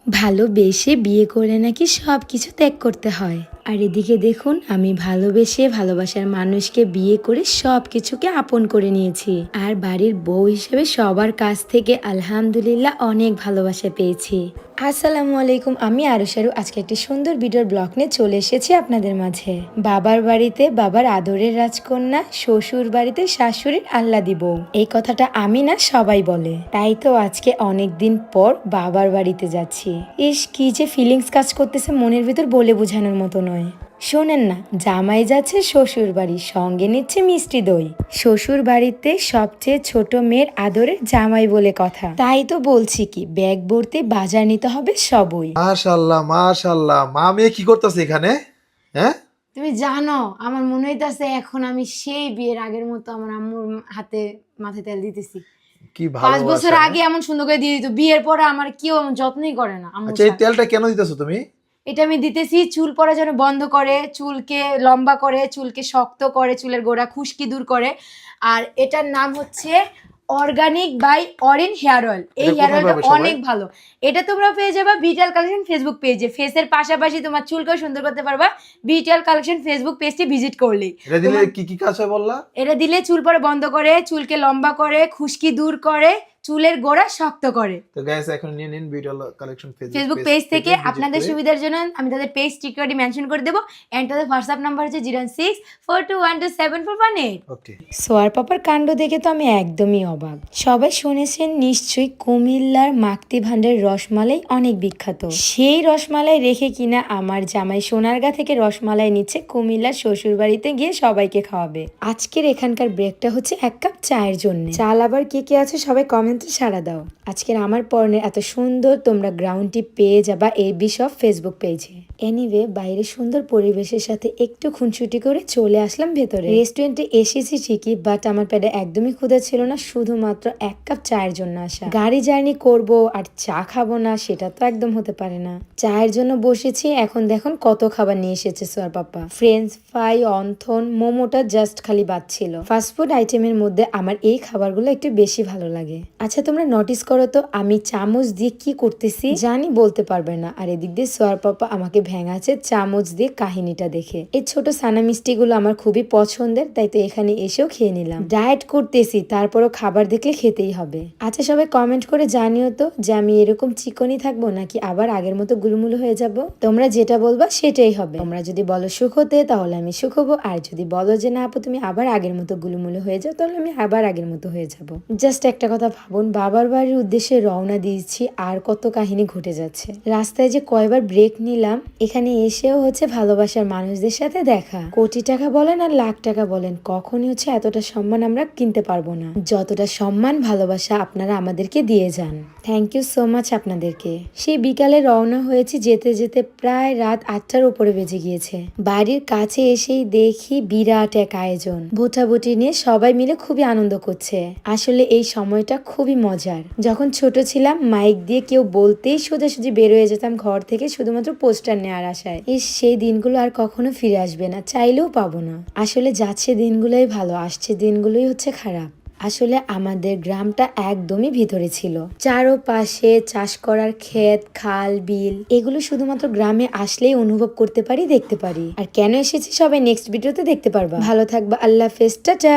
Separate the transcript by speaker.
Speaker 1: ভালোবেসে বিয়ে করে নাকি সব কিছু ত্যাগ করতে হয়। আর এদিকে দেখুন, আমি ভালোবেসে ভালোবাসার মানুষকে বিয়ে করে সব কিছুকে আপন করে নিয়েছি। আর বাড়ির বউ হিসেবে সবার কাছ থেকে আলহামদুলিল্লাহ অনেক ভালোবাসা পেয়েছি। আসসালামু আলাইকুম, আমি আরুশারু। আজকে একটি সুন্দর ভিডিওর ব্লগ নিয়ে চলে এসেছি আপনাদের মাঝে। বাবার বাড়িতে বাবার আদরের রাজকন্যা, শ্বশুর বাড়িতে শাশুড়ির আহ্লাদি বউ, এই কথাটা আমি না সবাই বলে। তাই তো আজকে অনেক দিন পর বাবার বাড়িতে যাচ্ছি। ইস, কি যে ফিলিংস কাজ করতেছে মনের ভিতর, বলে বোঝানোর মতো নয়। শোনেন না, জামাই যাচ্ছে শ্বশুর বাড়ি, সঙ্গে নিচ্ছে মিষ্টি দই। শ্বশুর বাড়িতে সবচেয়ে ছোট মেয়ের আদরের জামাই বলে কথা। তাই তো বলছি কি, ব্যাগ ভর্তি বাজার নিতে হবে সবই।
Speaker 2: মাশাল্লাহ মাশাল্লাহ, মা মেয়ে কি করতেছে এখানে? হ্যাঁ,
Speaker 3: তুমি জানো, আমার মনে হইতাছে এখন আমি সেই বিয়ের আগের মতো আমার আম্মুর হাতে মাথায় তেল দিতেছি।
Speaker 2: কি
Speaker 3: 5 বছর
Speaker 2: ভালোবাসা।
Speaker 3: আগে এমন সুন্দর করে দিয়ে দিত, বিয়ের পরে আমার কেউ এমন যত্নই করে না আম্মুর
Speaker 2: আচ্ছা, এই
Speaker 3: সাথে।
Speaker 2: তেলটা কেন দিতেছো তুমি?
Speaker 3: এটা আমি দিতেছি চুল পড়া যেন বন্ধ করে, চুলকে লম্বা করে, চুলকে শক্ত করে, চুলের গোড়া খুশকি দূর করে। আর এটার নাম হচ্ছে অর্গানিক বাই অরিন হেয়ার অয়েল। এই
Speaker 2: এটা
Speaker 3: হেয়ার
Speaker 2: কোথায়
Speaker 3: অয়েলটা
Speaker 2: পাবে সবাই?
Speaker 3: অনেক ভালো। এটা তোমরা পেয়ে যাবা বিটিএল কালেকশন ফেসবুক পেজে। ফেসের পাশাপাশি তোমার চুলকেও সুন্দর করতে পারবা বিটিএল কালেকশন ফেসবুক পেজটি ভিজিট করলেই।
Speaker 2: এটা দিলে কি কি কাজ হয় বললা?
Speaker 3: এটা দিলে চুল পড়া বন্ধ করে, চুলকে লম্বা করে, খুশকি দূর করে, চুলের গোড়া শক্ত করে।
Speaker 2: তো গাইস, এখন নিয়ে নিন বিউটিফুল কালেকশন
Speaker 3: ফেসবুক পেজ থেকে। আপনাদের সুবিধার জন্য আমি তাদের পেজ টিকিটটি মেনশন করে দেবো। এন্ড তাদের হোয়াটসঅ্যাপ নাম্বার হচ্ছে 0642127418।
Speaker 2: ওকে।
Speaker 1: সোয়ার পাপার কাণ্ড দেখে তো আমি একদমই অবাক। সবাই শুনেছেন নিশ্চয়ই, কুমিল্লার মাক্তি ভান্ডারের রসমালাই অনেক বিখ্যাত। সেই রসমালাই রেখে কিনা আমার জামাই সোনারগাঁ থেকে রসমালাই নিচ্ছে কুমিল্লার শ্বশুর বাড়িতে গিয়ে সবাইকে খাওয়াবে। আজকের এখানকার ব্রেকটা হচ্ছে 1 কাপ চায়ের জন্য। চাল আবার কে কে আছে সবাই কমেন্টে সাড়া দাও। আজকের আমার পরনে এত সুন্দর তোমরা গ্রাউন্ডটি পেয়ে যাবা এবি সব ফেসবুক পেজে। এনিওয়ে, বাইরে সুন্দর পরিবেশের সাথে একটু খুনসুটি করে চলে আসলাম ভেতরে। রেস্টুরেন্টে এসেছি ঠিকই, বাট আমার পেটে একদমই ক্ষুধা ছিল না, শুধুমাত্র 1 কাপ চায়ের জন্য আসা। গাড়ি জার্নি করব আর চা খাবো না, সেটা তো একদম হতে পারে না। চায়ের জন্য বসেছি। এখন দেখুন কত খাবার নিয়ে এসেছে সোয়ার পাপা। ফ্রেঞ্চ ফ্রাই, অন্থন, মোমোটা জাস্ট খালি বাদ ছিল। ফাস্টফুড আইটেমের মধ্যে আমার এই খাবারগুলো একটু বেশি ভালো লাগে। আচ্ছা, তোমরা নোটিস করো তো আমি চামচ দিয়ে কি করতেছি? জানি বলতে পারবে না। আর এদিক দিয়ে সোয়ার পাপা আমাকে ভেঙাচ্ছে চামচ দিয়ে কাহিনীটা দেখে। এই ছোট সানা মিষ্টি গুলো আমার খুবই পছন্দের, তাই তো এখানে এসেও খেয়ে নিলাম। ডায়েট করতেছি, তারপরও খাবার দেখলে খেতেই হবে। আচ্ছা, সবাই কমেন্ট করে জানিও তো যে আমি এরকম চিকনই থাকবো নাকি আবার আগের মতো গুলুমুলু হয়ে যাব। তোমরা যেটা বলবা সেটাই হবে। তোমরা যদি বলো সুখ হতে, তাহলে আমি সুখ হবো। আর যদি বলো যে না আপু তুমি আবার আগের মতো গুলুমুলু হয়ে যাও, তাহলে আমি আবার আগের মতো হয়ে যাব। জাস্ট একটা কথা ভাবুন, বাবার বাড়ির উদ্দেশ্যে রওনা দিয়েছি, আর কত কাহিনী ঘটে যাচ্ছে। রাস্তায় যে কয়বার ব্রেক নিলাম। এখানে এসেও হচ্ছে ভালোবাসার মানুষদের সাথে দেখা। কোটি টাকা বলেন আর লাখ টাকা বলেন, কখনই হচ্ছে এতটা সম্মান আমরা কিনতে পারবো না, যতটা সম্মান ভালোবাসা আপনারা আমাদেরকে দিয়ে যান। থ্যাংক ইউ সো মাচ আপনাদেরকে। সেই বিকালে রওনা হয়েছি, যেতে যেতে প্রায় রাত 8টার উপরে বেজে গিয়েছে। বাড়ির কাছে এসেই দেখি বিরাট এক আয়োজন, ভোটাভুটি নিয়ে সবাই মিলে খুবই আনন্দ করছে। আসলে এই সময়টা খুবই মজার। যখন ছোট ছিলাম, মাইক দিয়ে কেউ বলতেই সোজাসুজি বের হয়ে যেতাম ঘর থেকে, শুধুমাত্র পোস্টার নেওয়ার আশায়। সেই দিনগুলো আর কখনো ফিরে আসবে না, চাইলেও পাবো না। আসলে যাচ্ছে দিনগুলোই ভালো, আসছে দিনগুলোই হচ্ছে খারাপ। আসলে আমাদের গ্রামটা একদমই ভিতরে ছিল। চারপাশে চাষ করার ক্ষেত, খাল, বিল, এগুলো শুধুমাত্র গ্রামে আসলেই অনুভব করতে পারি, দেখতে পারি। আর কেন এসেছি সবাই নেক্সট ভিডিওতে দেখতে পারবা। ভালো থাকবা, আল্লাহ হাফেজ, টাটা।